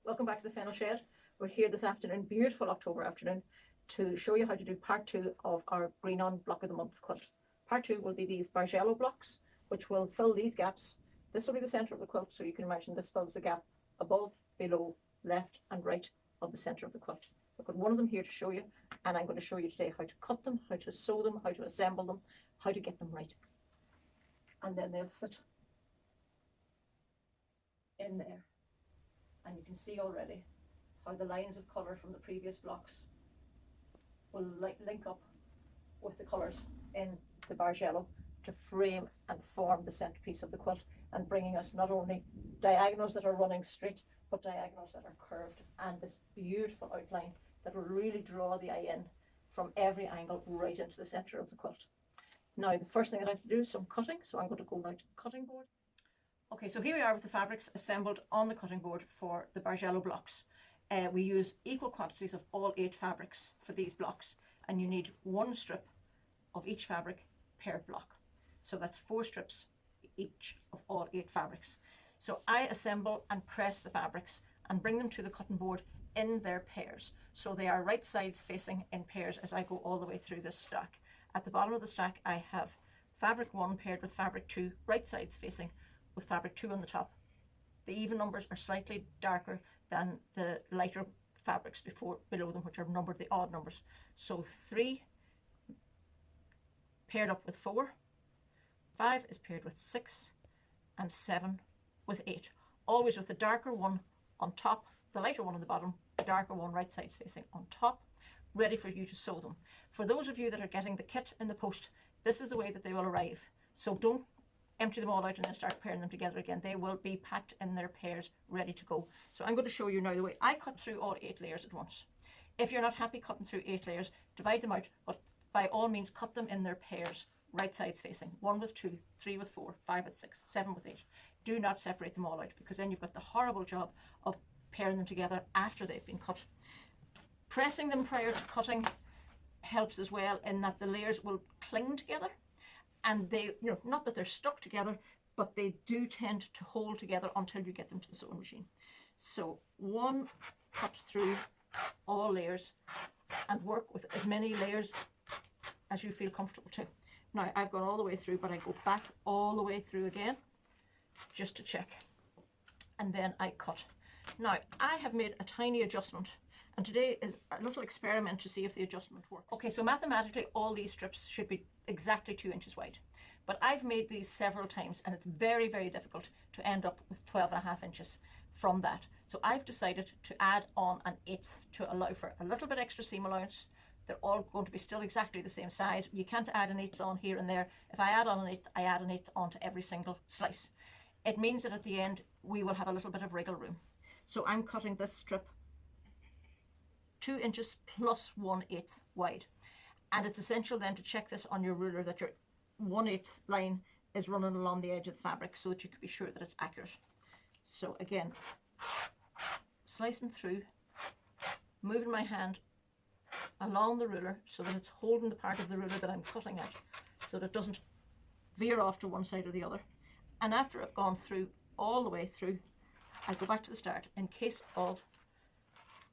Welcome back to the Fennel Shed. We're here this afternoon, beautiful October afternoon, to show you how to do part 2 of our Grianan Block of the Month quilt. Part 2 will be these Bargello blocks, which will fill these gaps. This will be the centre of the quilt, so you can imagine this fills the gap above, below, left and right of the centre of the quilt. I've got one of them here to show you, and I'm going to show you today how to cut them, how to sew them, how to assemble them, how to get them right. And then they'll sit in there. And you can see already how the lines of colour from the previous blocks will link up with the colours in the Bargello to frame and form the centrepiece of the quilt, and bringing us not only diagonals that are running straight, but diagonals that are curved, and this beautiful outline that will really draw the eye in from every angle right into the centre of the quilt. Now the first thing I have to do is some cutting, so I'm going to go now to the cutting board. Okay, so here we are with the fabrics assembled on the cutting board for the Bargello blocks. We use equal quantities of all 8 fabrics for these blocks, and you need 1 strip of each fabric per block. So that's 4 strips each of all 8 fabrics. So I assemble and press the fabrics and bring them to the cutting board in their pairs. So they are right sides facing in pairs as I go all the way through this stack. At the bottom of the stack I have fabric 1 paired with fabric 2, right sides facing, with fabric 2 on the top. The even numbers are slightly darker than the lighter fabrics below them, which are numbered the odd numbers. So 3 paired up with 4, 5 is paired with 6, and 7 with 8. Always with the darker one on top, the lighter one on the bottom, the darker one right sides facing on top, ready for you to sew them. For those of you that are getting the kit in the post, this is the way that they will arrive. So don't empty them all out and then start pairing them together again. They will be packed in their pairs, ready to go. So I'm going to show you now the way I cut through all 8 layers at once. If you're not happy cutting through 8 layers, divide them out, but by all means cut them in their pairs, right sides facing. 1 with 2, 3 with 4, 5 with 6, 7 with 8. Do not separate them all out, because then you've got the horrible job of pairing them together after they've been cut. Pressing them prior to cutting helps as well, in that the layers will cling together. And they, not that they're stuck together, but they do tend to hold together until you get them to the sewing machine. So 1 cut through all layers, and work with as many layers as you feel comfortable to. Now I've gone all the way through, but I go back all the way through again just to check, and then I cut. Now I have made a tiny adjustment, and today is a little experiment to see if the adjustment works. Okay, so mathematically all these strips should be exactly 2 inches wide, but I've made these several times and it's very, very difficult to end up with 12.5 inches from that. So I've decided to add on an 1/8 to allow for a little bit extra seam allowance. They're all going to be still exactly the same size. You can't add an 1/8 on here and there. If I add on an 1/8, I add an 1/8 onto every single slice. It means that at the end we will have a little bit of wriggle room. So I'm cutting this strip 2 inches plus 1/8 wide. And it's essential then to check this on your ruler that your 1/8 line is running along the edge of the fabric, so that you can be sure that it's accurate. So again, slicing through, moving my hand along the ruler so that it's holding the part of the ruler that I'm cutting at, so that it doesn't veer off to one side or the other. And after I've gone through all the way through, I go back to the start in case of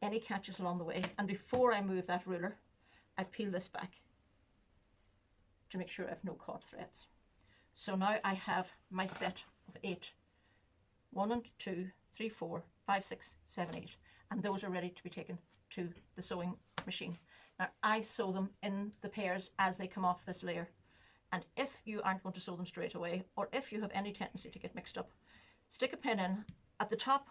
any catches along the way, and before I move that ruler I peel this back to make sure I have no caught threads. So now I have my set of 8. 1 and 2, 3, 4, 5, 6, 7, 8, and those are ready to be taken to the sewing machine. Now I sew them in the pairs as they come off this layer, and if you aren't going to sew them straight away, or if you have any tendency to get mixed up, stick a pin in at the top.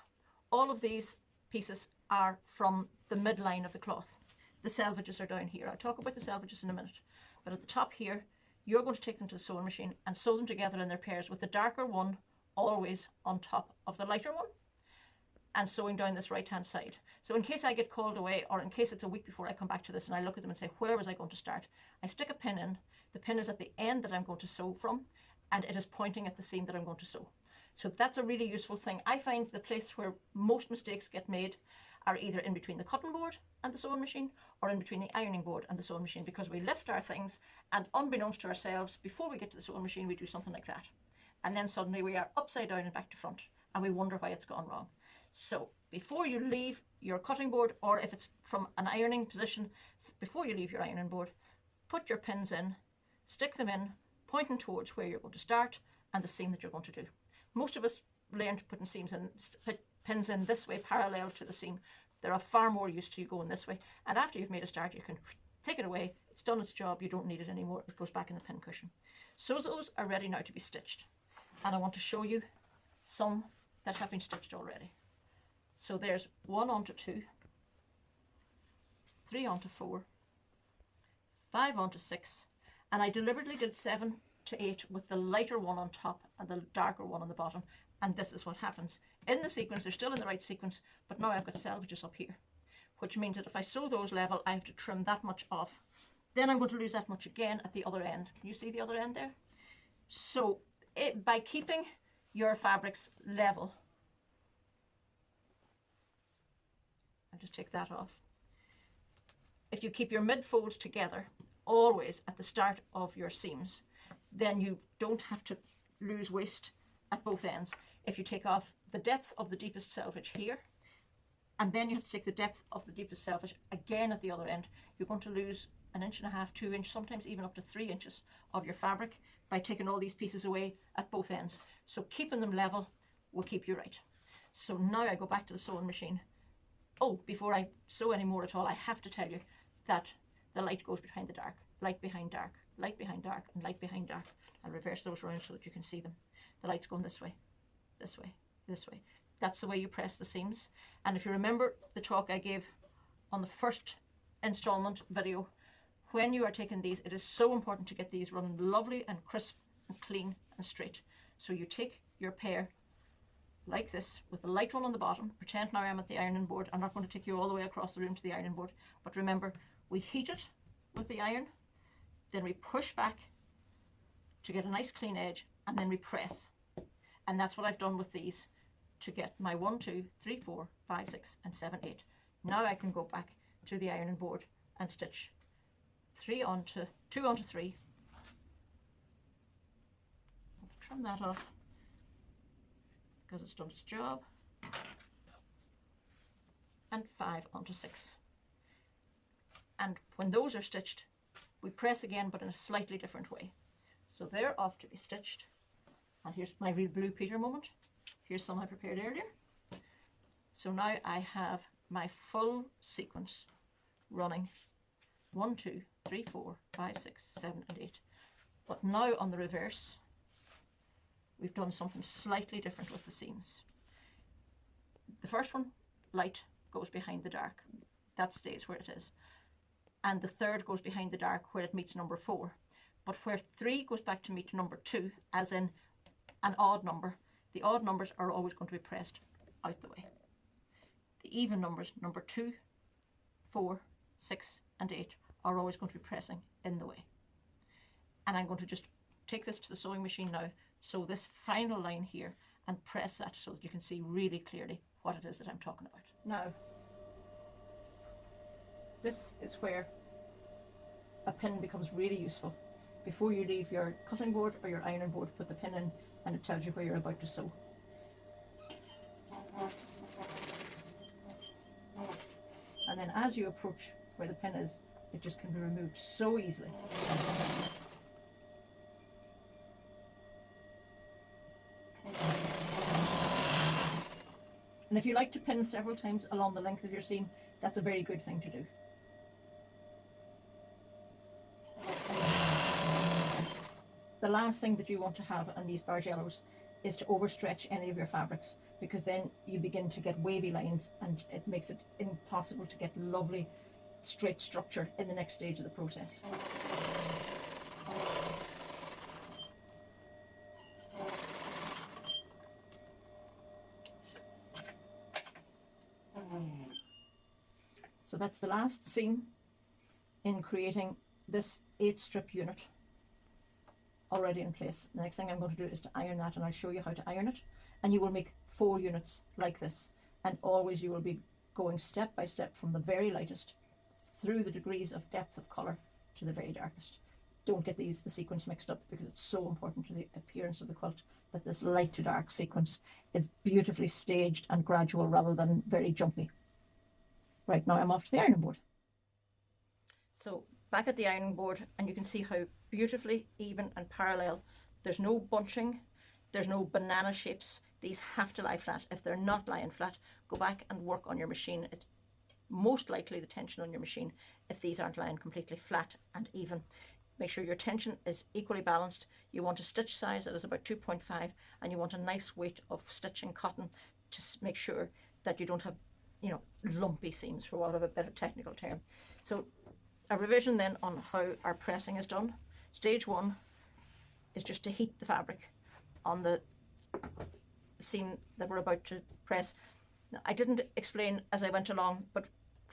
All of these pieces are from the midline of the cloth. The selvages are down here. I'll talk about the selvages in a minute. But at the top here, you're going to take them to the sewing machine and sew them together in their pairs, with the darker one always on top of the lighter one, and sewing down this right hand side. So in case I get called away, or in case it's a week before I come back to this and I look at them and say, where was I going to start? I stick a pin in. The pin is at the end that I'm going to sew from, and it is pointing at the seam that I'm going to sew. So that's a really useful thing. I find the place where most mistakes get made are either in between the cutting board and the sewing machine, or in between the ironing board and the sewing machine, because we lift our things and unbeknownst to ourselves, before we get to the sewing machine we do something like that, and then suddenly we are upside down and back to front, and we wonder why it's gone wrong. So before you leave your cutting board, or if it's from an ironing position, before you leave your ironing board, put your pins in, stick them in, pointing towards where you're going to start and the seam that you're going to do. Most of us learned putting pins in this way, parallel to the seam. They're far more used to you going this way. And after you've made a start, you can take it away. It's done its job. You don't need it anymore. It goes back in the pin cushion. So those are ready now to be stitched. And I want to show you some that have been stitched already. So there's 1 onto 2, 3 onto 4, 5 onto 6, and I deliberately did 7 to 8 with the lighter one on top and the darker one on the bottom, and this is what happens. In the sequence, they're still in the right sequence, but now I've got selvages up here, which means that if I sew those level, I have to trim that much off. Then I'm going to lose that much again at the other end. Can you see the other end there? So by keeping your fabrics level, I'll just take that off. If you keep your mid folds together always at the start of your seams, then you don't have to lose waste at both ends. If you take off the depth of the deepest selvage here, and then you have to take the depth of the deepest selvage again at the other end, you're going to lose 1.5 inches, 2 inches, sometimes even up to 3 inches of your fabric by taking all these pieces away at both ends. So keeping them level will keep you right. So now I go back to the sewing machine. Oh, before I sew any more at all, I have to tell you that the light goes behind the dark, light behind dark, light behind dark, and light behind dark. I'll reverse those around so that you can see them. The light's going this way, this way, this way. That's the way you press the seams. And if you remember the talk I gave on the first installment video, when you are taking these, it is so important to get these running lovely and crisp and clean and straight. So you take your pair like this with the light one on the bottom. Pretend now I'm at the ironing board. I'm not going to take you all the way across the room to the ironing board, but remember, we heat it with the iron, then we push back to get a nice clean edge, and then we press. And that's what I've done with these to get my 1, 2, 3, 4, 5, 6, and 7, 8. Now I can go back to the ironing board and stitch 2 onto 3. I'll trim that off because it's done its job, and 5 onto 6. And when those are stitched, we press again, but in a slightly different way. So they're off to be stitched. And here's my real Blue Peter moment. Here's some I prepared earlier. So now I have my full sequence running 1, 2, 3, 4, 5, 6, 7, and 8. But now on the reverse, we've done something slightly different with the seams. The first one, light, goes behind the dark. That stays where it is. And the third goes behind the dark where it meets number 4. But where 3 goes back to meet number 2, as in an odd number, the odd numbers are always going to be pressed out the way. The even numbers, number 2, 4, 6, and 8, are always going to be pressing in the way. And I'm going to just take this to the sewing machine now, sew this final line here, and press that so that you can see really clearly what it is that I'm talking about. Now, this is where a pin becomes really useful. Before you leave your cutting board or your ironing board, put the pin in and it tells you where you're about to sew. And then as you approach where the pin is, it just can be removed so easily. And if you like to pin several times along the length of your seam, that's a very good thing to do. The last thing that you want to have on these Bargellos is to overstretch any of your fabrics, because then you begin to get wavy lines and it makes it impossible to get lovely straight structure in the next stage of the process. So that's the last seam in creating this 8-strip unit already in place. The next thing I'm going to do is to iron that, and I'll show you how to iron it. And you will make 4 units like this, and always you will be going step by step from the very lightest through the degrees of depth of colour to the very darkest. don't get the sequence mixed up, because it's so important to the appearance of the quilt that this light to dark sequence is beautifully staged and gradual rather than very jumpy. Right, now I'm off to the ironing board. So back at the ironing board, and you can see how beautifully even and parallel. There's no bunching, there's no banana shapes. These have to lie flat. If they're not lying flat, go back and work on your machine. It's most likely the tension on your machine if these aren't lying completely flat and even. Make sure your tension is equally balanced. You want a stitch size that is about 2.5, and you want a nice weight of stitching cotton to make sure that you don't have, you know, lumpy seams, for want of a better technical term. So a revision then on how our pressing is done. Stage 1 is just to heat the fabric on the seam that we're about to press. Now, I didn't explain as I went along, but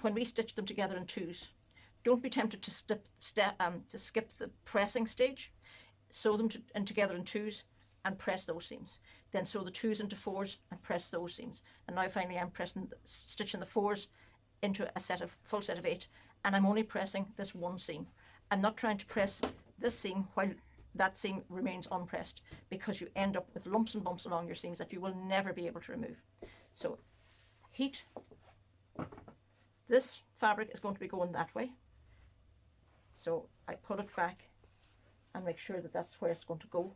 when we stitch them together in twos, don't be tempted to skip the pressing stage. Sew them together in twos and press those seams. Then sew the twos into fours and press those seams. And now finally I'm stitching the fours into a full set of 8, and I'm only pressing this one seam. I'm not trying to press this seam while that seam remains unpressed, because you end up with lumps and bumps along your seams that you will never be able to remove. So heat. This fabric is going to be going that way. So I pull it back and make sure that that's where it's going to go,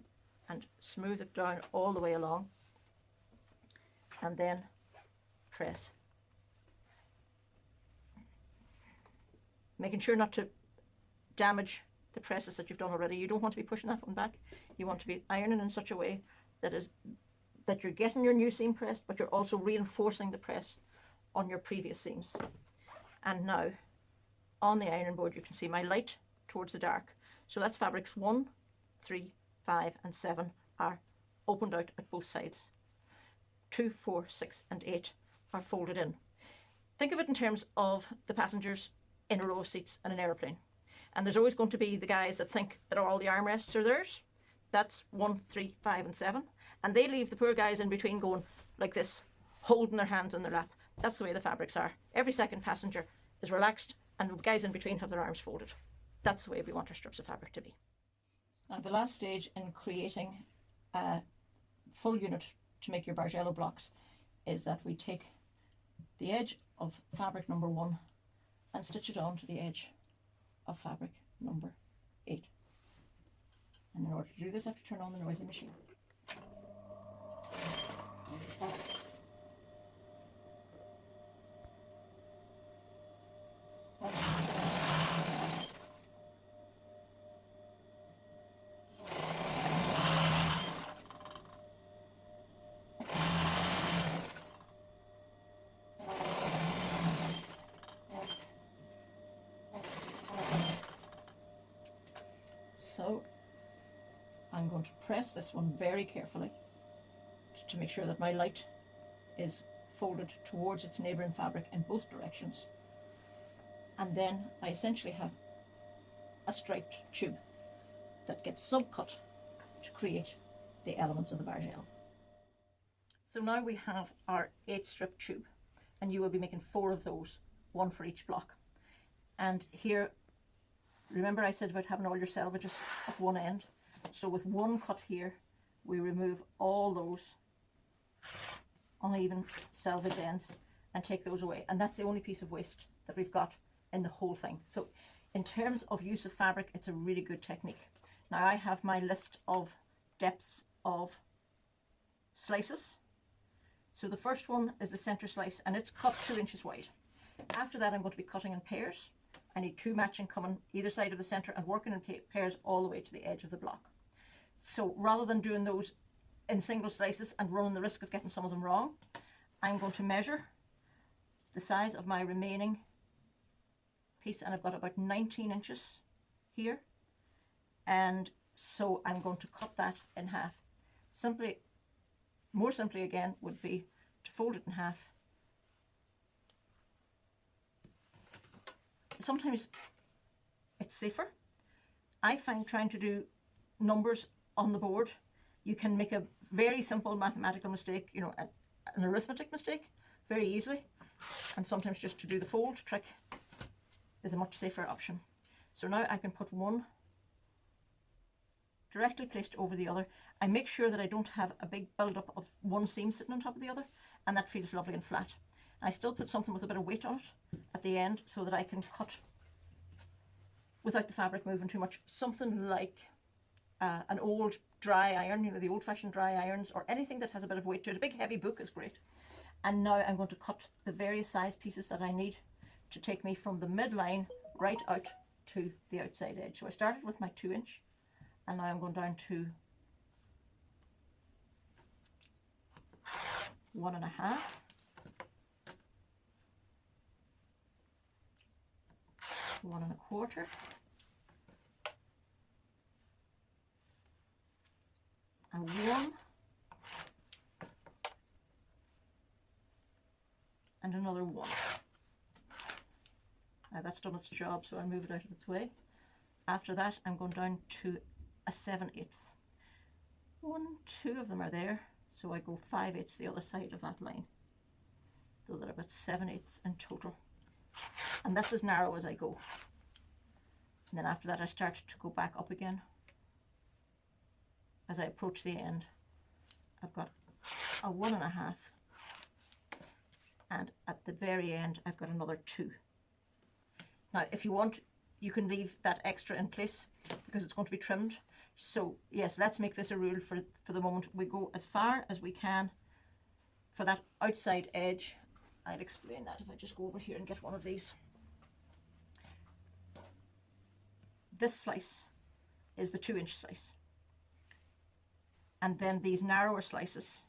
and smooth it down all the way along, and then press. Making sure not to damage the presses that you've done already. You don't want to be pushing that one back. You want to be ironing in such a way that you're getting your new seam pressed, but you're also reinforcing the press on your previous seams. And now on the ironing board you can see my light towards the dark. So that's fabrics 1, 3, 5 and 7 are opened out at both sides. 2, 4, 6 and 8 are folded in. Think of it in terms of the passengers in a row of seats in an aeroplane. And there's always going to be the guys that think that all the armrests are theirs. That's 1, 3, 5 and 7. And they leave the poor guys in between going like this, holding their hands in their lap. That's the way the fabrics are. Every second passenger is relaxed, and the guys in between have their arms folded. That's the way we want our strips of fabric to be. Now the last stage in creating a full unit to make your Bargello blocks is that we take the edge of fabric number 1 and stitch it on to the edge of fabric number 8. And in order to do this I have to turn on the noisy machine. So I'm going to press this one very carefully to make sure that my light is folded towards its neighbouring fabric in both directions. And then I essentially have a striped tube that gets subcut to create the elements of the Bargello. So now we have our 8 strip tube, and you will be making 4 of those, 1 for each block. And here, remember I said about having all your selvages at one end? So with one cut here, we remove all those uneven selvage ends and take those away. And that's the only piece of waste that we've got in the whole thing. So in terms of use of fabric, it's a really good technique. Now I have my list of depths of slices. So the first one is the center slice, and it's cut 2 inches wide. After that I'm going to be cutting in pairs. I need 2 matching coming either side of the center and working in pairs all the way to the edge of the block. So rather than doing those in single slices and running the risk of getting some of them wrong, I'm going to measure the size of my remaining piece, and I've got about 19 inches here, and so I'm going to cut that in half. More simply again would be to fold it in half. Sometimes it's safer. I find trying to do numbers on the board, you can make a very simple mathematical mistake, you know, an arithmetic mistake very easily, and sometimes just to do the fold trick is a much safer option. So now I can put 1, directly placed over the other. I make sure that I don't have a big build-up of one seam sitting on top of the other, and that feels lovely and flat. I still put something with a bit of weight on it at the end so that I can cut without the fabric moving too much. Something like an old dry iron, you know, the old-fashioned dry irons, or anything that has a bit of weight to it. A big heavy book is great. And now I'm going to cut the various size pieces that I need to take me from the midline right out to the outside edge. So I started with my 2-inch, and now I'm going down to 1.5, 1.25, and 1, and another 1. Now that's done its job, so I'll move it out of its way. After that, I'm going down to a 7/8. 1, 2 of them are there, so I go 5/8 the other side of that line. So that I've got 7/8 in total. And that's as narrow as I go. And then after that, I start to go back up again. As I approach the end, I've got a 1.5, and at the very end, I've got another 2. Now, if you want, you can leave that extra in place because it's going to be trimmed. So yes, let's make this a rule for the moment. We go as far as we can for that outside edge. I'll explain that if I just go over here and get one of these. This slice is the 2-inch slice. And then these narrower slices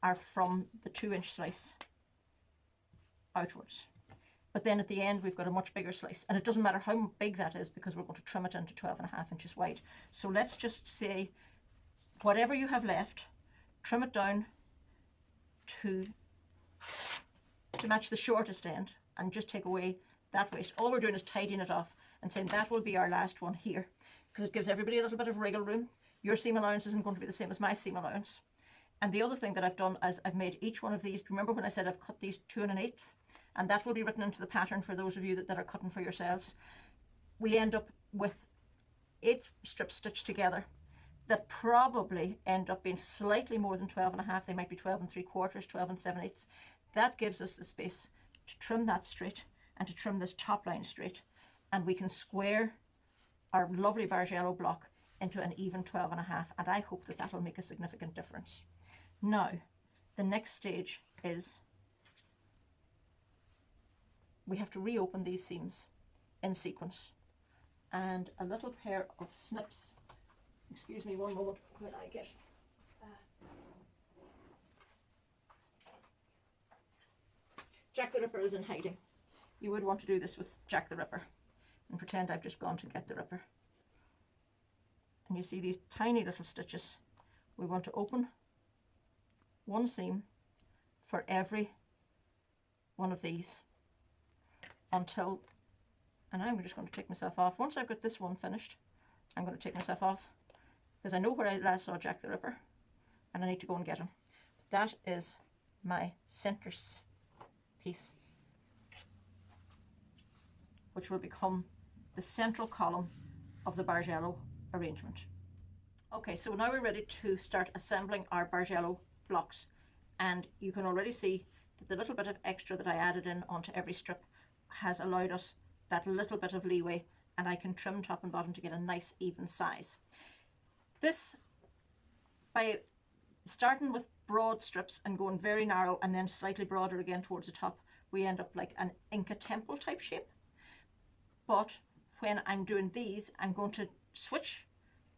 are from the 2-inch slice outwards. But then at the end, we've got a much bigger slice. And it doesn't matter how big that is because we're going to trim it into 12.5 inches wide. So let's just say, whatever you have left, trim it down to match the shortest end and just take away that waste. All we're doing is tidying it off and saying that will be our last one here, because it gives everybody a little bit of wriggle room. Your seam allowance isn't going to be the same as my seam allowance. And the other thing that I've done is I've made each one of these, remember when I said I've cut these 2 1/8? And that will be written into the pattern for those of you that are cutting for yourselves. We end up with 8 strips stitched together that probably end up being slightly more than 12.5. They might be 12 3/4, 12 7/8. That gives us the space to trim that straight and to trim this top line straight. And we can square our lovely Bargello block into an even 12.5. And I hope that that'll make a significant difference. Now, the next stage is we have to reopen these seams in sequence. And a little pair of snips, excuse me one moment when I get Jack the Ripper is in hiding. You would want to do this with Jack the Ripper and pretend I've just gone to get the Ripper. And you see these tiny little stitches. We want to open one seam for every one of these until, and I'm just going to take myself off. Once I've got this one finished, I'm going to take myself off because I know where I last saw Jack the Ripper and I need to go and get him. That is my center piece, which will become the central column of the Bargello arrangement. Okay, so now we're ready to start assembling our Bargello blocks, and you can already see that the little bit of extra that I added in onto every strip has allowed us that little bit of leeway, and I can trim top and bottom to get a nice even size. This, by starting with broad strips and going very narrow and then slightly broader again towards the top, we end up like an Inca temple type shape. But when I'm doing these, I'm going to switch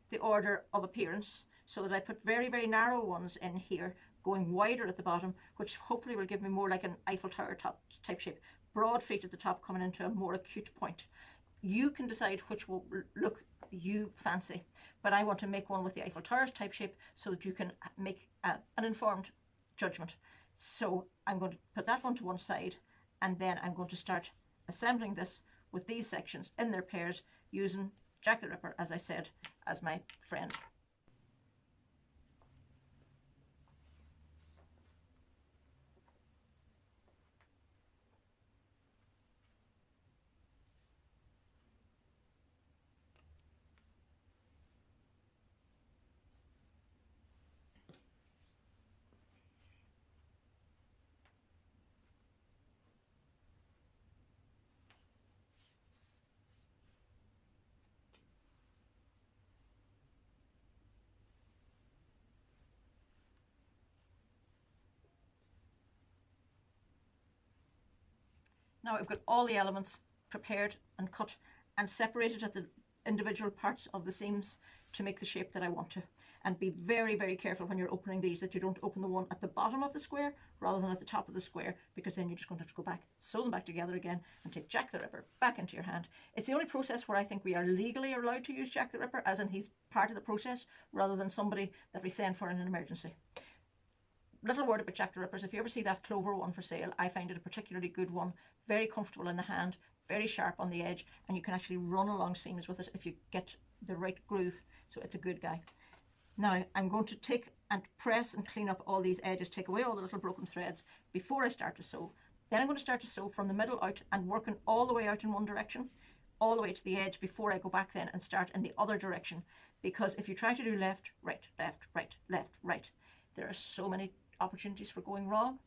the order of appearance so that I put very, very narrow ones in here, going wider at the bottom, which hopefully will give me more like an Eiffel Tower top type shape. Broad feet at the top coming into a more acute point. You can decide which look you fancy, but I want to make one with the Eiffel Tower type shape so that you can make an informed judgment. So I'm going to put that one to one side, and then I'm going to start assembling this with these sections in their pairs using Jack the Ripper, as I said, as my friend. Now I've got all the elements prepared and cut and separated at the individual parts of the seams to make the shape that I want to. And be very, very careful when you're opening these that you don't open the one at the bottom of the square rather than at the top of the square, because then you're just going to have to go back, sew them back together again, and take Jack the Ripper back into your hand. It's the only process where I think we are legally allowed to use Jack the Ripper, as in he's part of the process rather than somebody that we send for in an emergency. Little word about Jack the Rippers: if you ever see that Clover one for sale, I find it a particularly good one, very comfortable in the hand, very sharp on the edge, and you can actually run along seams with it if you get the right groove. So it's a good guy. Now I'm going to take and press and clean up all these edges, take away all the little broken threads before I start to sew. Then I'm going to start to sew from the middle out and working all the way out in one direction, all the way to the edge, before I go back then and start in the other direction. Because if you try to do left, right, left, right, left, right, there are so many opportunities for going wrong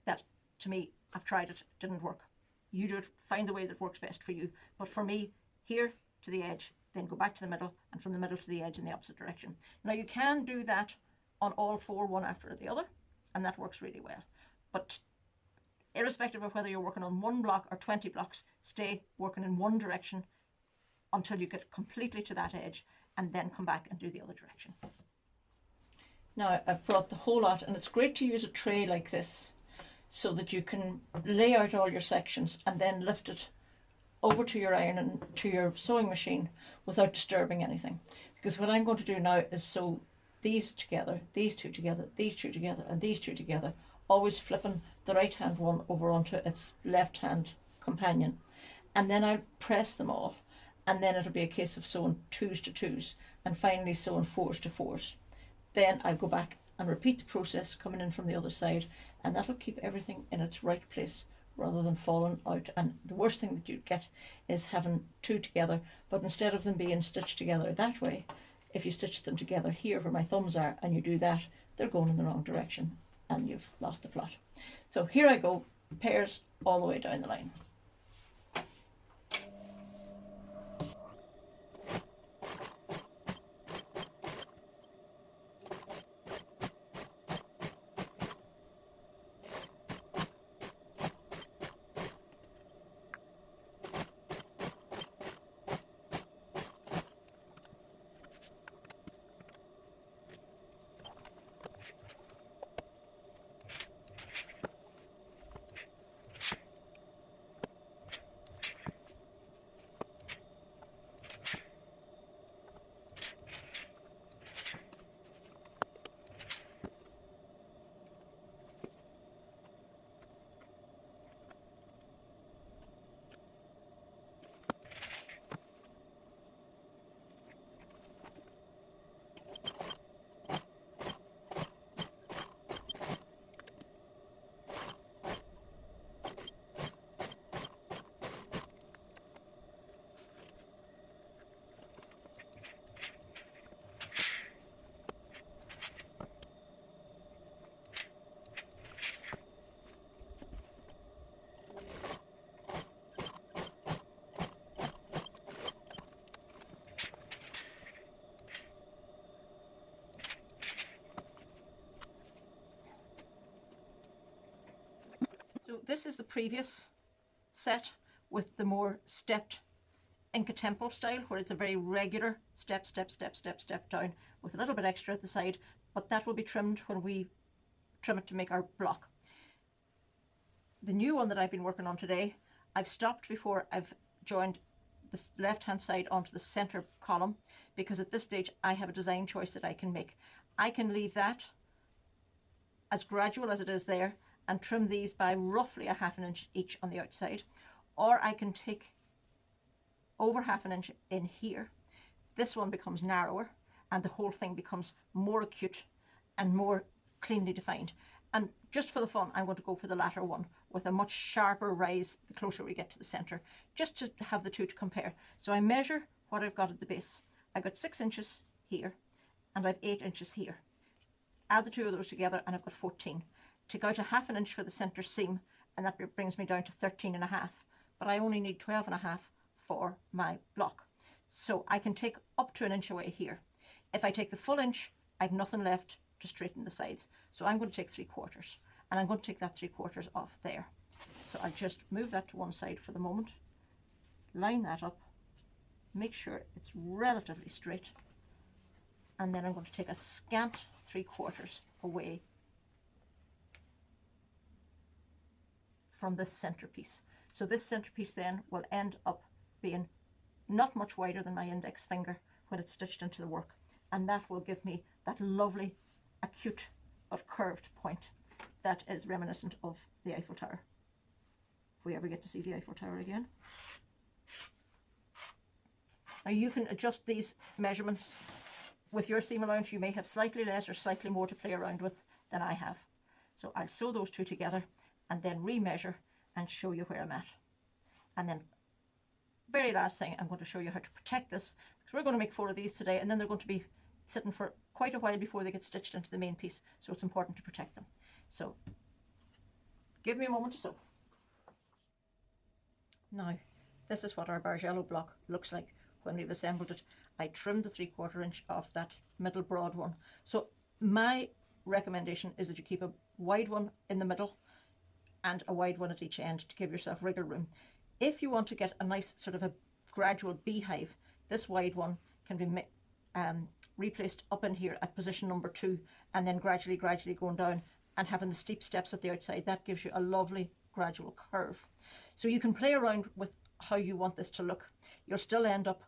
that, to me, I've tried it, didn't work. You do it, find the way that works best for you. But for me, here to the edge, then go back to the middle, and from the middle to the edge in the opposite direction. Now you can do that on all four, one after the other, and that works really well. But irrespective of whether you're working on one block or 20 blocks, stay working in one direction until you get completely to that edge, and then come back and do the other direction. Now I've brought the whole lot, and it's great to use a tray like this so that you can lay out all your sections and then lift it over to your iron and to your sewing machine without disturbing anything. Because what I'm going to do now is sew these together, these two together, these two together, and these two together, always flipping the right hand one over onto its left hand companion. And then I'll press them all, and then it'll be a case of sewing 2s to 2s and finally sewing 4s to 4s. Then I'll go back and repeat the process coming in from the other side, and that'll keep everything in its right place rather than falling out. And the worst thing that you get is having two together, but instead of them being stitched together that way, if you stitch them together here where my thumbs are and you do that, they're going in the wrong direction and you've lost the plot. So here I go, pairs all the way down the line. So this is the previous set with the more stepped Inca temple style, where it's a very regular step, step, step, step, step down with a little bit extra at the side, but that will be trimmed when we trim it to make our block. The new one that I've been working on today, I've stopped before I've joined the left hand side onto the center column, because at this stage I have a design choice that I can make. I can leave that as gradual as it is there and trim these by roughly a ½ inch each on the outside, or I can take over ½ inch in here. This one becomes narrower and the whole thing becomes more acute and more cleanly defined. And just for the fun, I'm going to go for the latter one with a much sharper rise the closer we get to the center, just to have the two to compare. So I measure what I've got at the base. I've got 6 inches here and I've 8 inches here. Add the two of those together and I've got 14. Take out a ½ inch for the center seam, and that brings me down to 13.5, but I only need 12.5 for my block. So I can take up to 1 inch away here. If I take the full inch, I've nothing left to straighten the sides. So I'm going to take 3/4, and I'm going to take that 3/4 off there. So I'll just move that to one side for the moment, line that up, make sure it's relatively straight, and then I'm going to take a scant 3/4 away from this centerpiece. So this centerpiece then will end up being not much wider than my index finger when it's stitched into the work, and that will give me that lovely acute but curved point that is reminiscent of the Eiffel Tower, if we ever get to see the Eiffel Tower again. Now you can adjust these measurements with your seam allowance. You may have slightly less or slightly more to play around with than I have. So I'll sew those two together and then remeasure and show you where I'm at. And then very last thing, I'm going to show you how to protect this, because we're going to make 4 of these today, and then they're going to be sitting for quite a while before they get stitched into the main piece, so it's important to protect them. So give me a moment to sew. Now this is what our Bargello block looks like when we've assembled it. I trimmed the 3/4 inch off that middle broad one. So my recommendation is that you keep a wide one in the middle and a wide one at each end to give yourself wriggle room. If you want to get a nice sort of a gradual beehive, this wide one can be replaced up in here at position number 2, and then gradually going down and having the steep steps at the outside. That gives you a lovely gradual curve. So you can play around with how you want this to look. You'll still end up,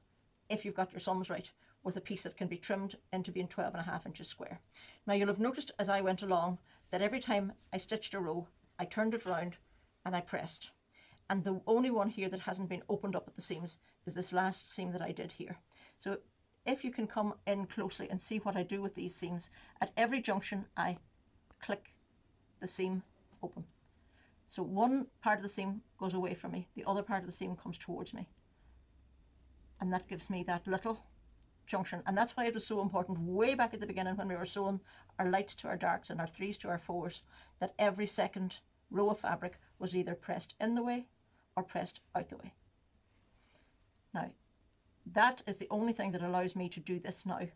if you've got your sums right, with a piece that can be trimmed into being 12.5 inches square. Now you'll have noticed as I went along that every time I stitched a row, I turned it round and I pressed. And the only one here that hasn't been opened up at the seams is this last seam that I did here. So if you can come in closely and see what I do with these seams, at every junction I click the seam open. So one part of the seam goes away from me, the other part of the seam comes towards me. And that gives me that little junction. And that's why it was so important way back at the beginning when we were sewing our lights to our darks and our 3s to our 4s, that every second row of fabric was either pressed in the way or pressed out the way. Now, that is the only thing that allows me to do this now,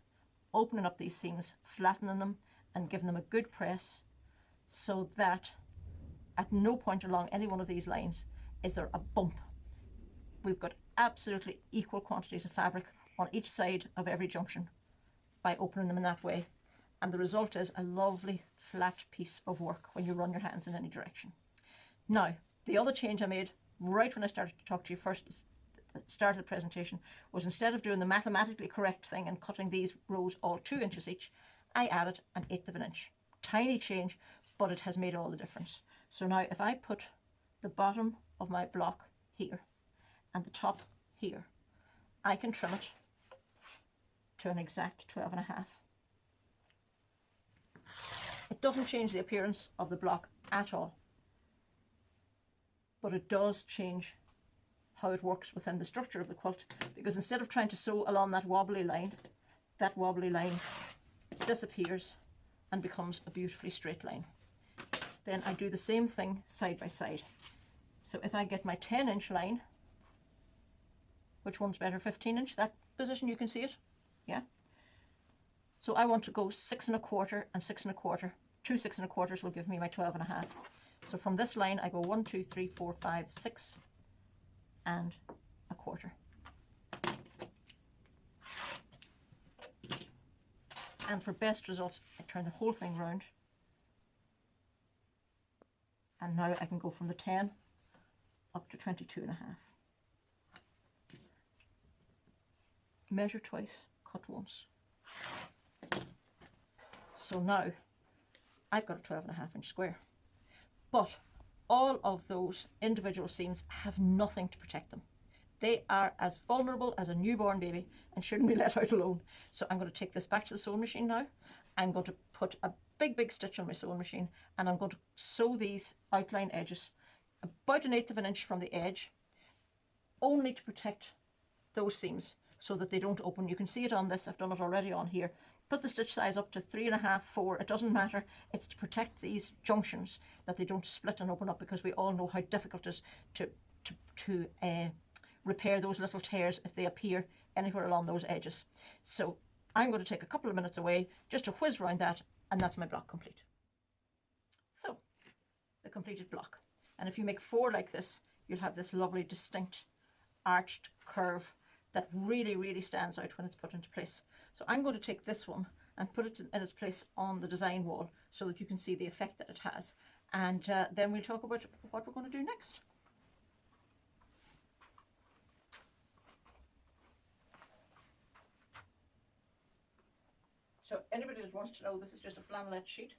opening up these seams, flattening them and giving them a good press, so that at no point along any one of these lines is there a bump. We've got absolutely equal quantities of fabric on each side of every junction by opening them in that way, and the result is a lovely flat piece of work when you run your hands in any direction. Now, the other change I made right when I started to talk to you first at the start of the presentation was, instead of doing the mathematically correct thing and cutting these rows all 2 inches each, I added 1/8 of an inch. Tiny change, but it has made all the difference. So now if I put the bottom of my block here and the top here, I can trim it to an exact 12.5. It doesn't change the appearance of the block at all, but it does change how it works within the structure of the quilt, because instead of trying to sew along that wobbly line disappears and becomes a beautifully straight line. Then I do the same thing side by side. So if I get my 10-inch line, which one's better, 15-inch, that position, you can see it, yeah? So I want to go 6 1/4 and 6 1/4. 2 6 1/4 will give me my 12.5. So from this line I go 1 2 3 4 5 6 and 1/4. And for best results, I turn the whole thing round, and now I can go from the 10 up to 22.5. Measure twice, cut once. So now I've got a 12.5 inch square, but all of those individual seams have nothing to protect them. They are as vulnerable as a newborn baby and shouldn't be let out alone. So I'm going to take this back to the sewing machine now. I'm going to put a big stitch on my sewing machine, and I'm going to sew these outline edges about 1/8 of an inch from the edge, only to protect those seams so that they don't open. You can see it on this, I've done it already on here. Put the stitch size up to 3.5, 4, it doesn't matter. It's to protect these junctions, that they don't split and open up, because we all know how difficult it is to repair those little tears if they appear anywhere along those edges. So I'm going to take a couple of minutes away just to whiz around that, and that's my block complete. So the completed block. And if you make 4 like this, you'll have this lovely distinct arched curve that really, really stands out when it's put into place. So I'm going to take this one and put it in its place on the design wall so that you can see the effect that it has. And then we'll talk about what we're going to do next. So anybody that wants to know, this is just a flannelette sheet.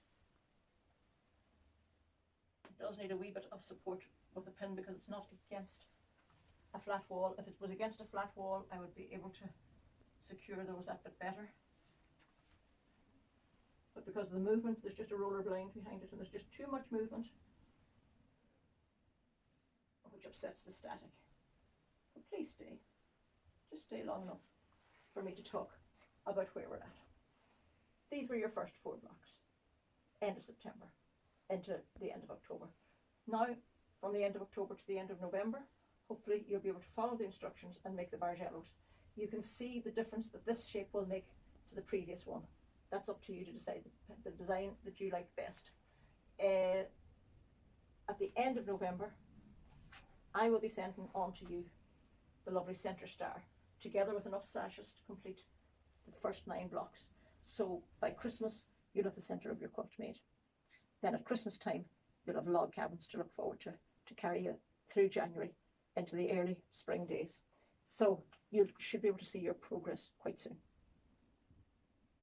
It does need a wee bit of support with a pin because it's not against a flat wall. If it was against a flat wall, I would be able to secure those that bit better. But because of the movement, there's just a roller blind behind it and there's just too much movement, which upsets the static. So please stay. Just stay long enough for me to talk about where we're at. These were your first 4 blocks. End of September into the end of October. Now, from the end of October to the end of November, hopefully you'll be able to follow the instructions and make the Bargellos. You can see the difference that this shape will make to the previous one. That's up to you to decide the design that you like best. At the end of November, I will be sending on to you the lovely centre star, together with enough sashes to complete the first 9 blocks. So by Christmas, you'll have the centre of your quilt made. Then at Christmas time, you'll have log cabins to look forward to carry you through January into the early spring days. So you should be able to see your progress quite soon.